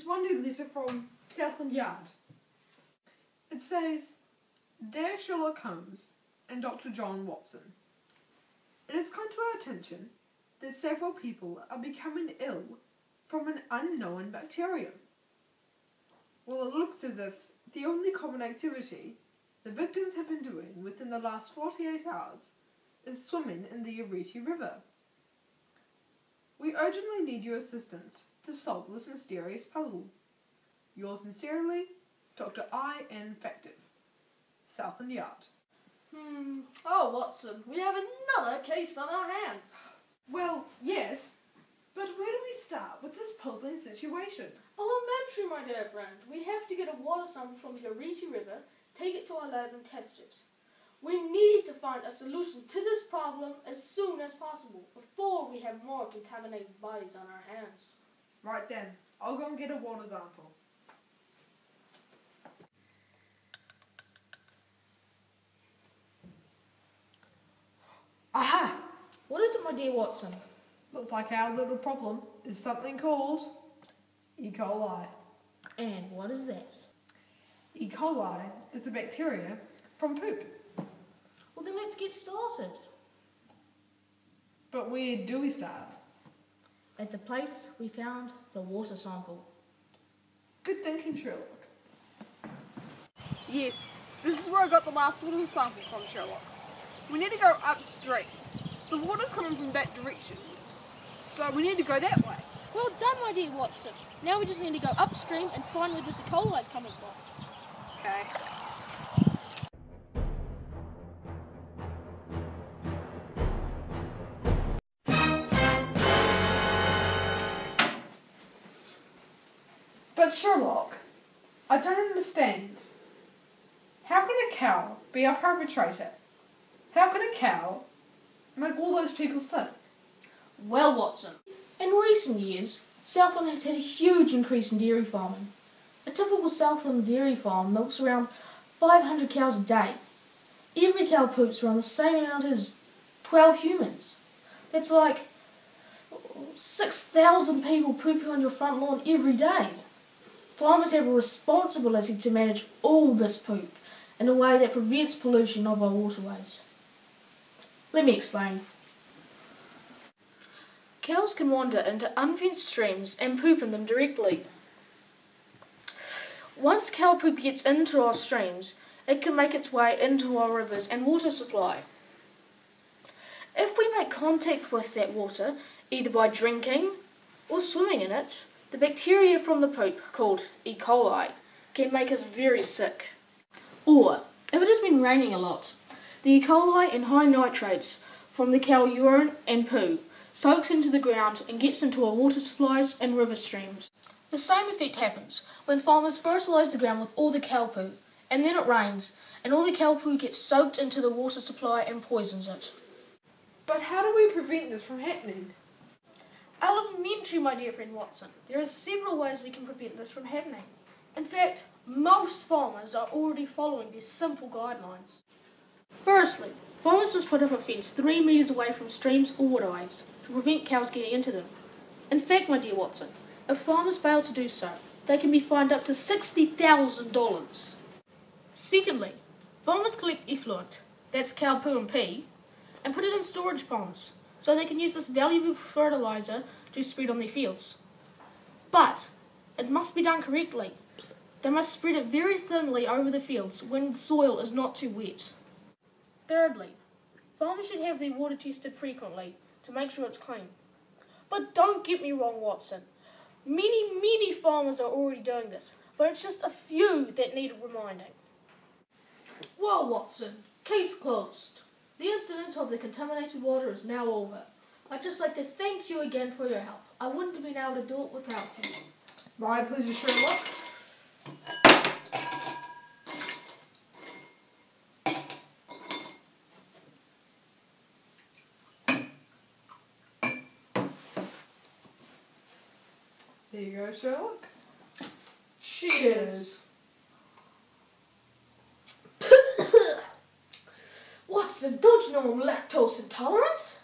Just one new letter from Southland Yard. It says, Dear Sherlock Holmes and Dr. John Watson, it has come to our attention that several people are becoming ill from an unknown bacterium. Well, it looks as if the only common activity the victims have been doing within the last 48 hours is swimming in the Eeden River. We urgently need your assistance to solve this mysterious puzzle. Yours sincerely, Dr. I.N. Factive, Southland Yard. Oh, Watson, we have another case on our hands. Well, yes, but where do we start with this puzzling situation? Elementary, my dear friend. We have to get a water sample from the Eeden River, take it to our lab and test it. We need to find a solution to this problem as soon as possible, before we have more contaminated bodies on our hands. Right then, I'll go and get a water sample. Aha! What is it, my dear Watson? Looks like our little problem is something called E. coli. And what is that? E. coli is the bacteria from poop. Well, then let's get started. But where do we start? At the place we found the water sample. Good thinking, Sherlock. Yes, this is where I got the last water sample from, Sherlock. We need to go upstream. The water's coming from that direction, so we need to go that way. Well done, my dear Watson. Now we just need to go upstream and find where this E. coli is coming from. Okay. But Sherlock, I don't understand. How can a cow be a perpetrator? How can a cow make all those people sick? Well, Watson, in recent years, Southland has had a huge increase in dairy farming. A typical Southland dairy farm milks around 500 cows a day. Every cow poops around the same amount as 12 humans. That's like 6,000 people pooping on your front lawn every day. Farmers have a responsibility to manage all this poop in a way that prevents pollution of our waterways. Let me explain. Cows can wander into unfenced streams and poop in them directly. Once cow poop gets into our streams, it can make its way into our rivers and water supply. If we make contact with that water, either by drinking or swimming in it, the bacteria from the poop, called E. coli, can make us very sick. Or, if it has been raining a lot, the E. coli and high nitrates from the cow urine and poo soaks into the ground and gets into our water supplies and river streams. The same effect happens when farmers fertilise the ground with all the cow poo, and then it rains, and all the cow poo gets soaked into the water supply and poisons it. But how do we prevent this from happening? Elementary, my dear friend Watson. There are several ways we can prevent this from happening. In fact, most farmers are already following these simple guidelines. Firstly, farmers must put up a fence 3 metres away from streams or waterways to prevent cows getting into them. In fact, my dear Watson, if farmers fail to do so, they can be fined up to $60,000. Secondly, farmers collect effluent, that's cow poo and pee, and put it in storage ponds, so they can use this valuable fertiliser to spread on their fields. But it must be done correctly. They must spread it very thinly over the fields when the soil is not too wet. Thirdly, farmers should have their water tested frequently to make sure it's clean. But don't get me wrong, Watson. Many farmers are already doing this, but it's just a few that need reminding. Well, Watson, case closed. The incident of the contaminated water is now over. I'd just like to thank you again for your help. I wouldn't have been able to do it without you. My pleasure, Sherlock. There you go, Sherlock. Cheers. Watson, don't you know I'm lactose intolerant?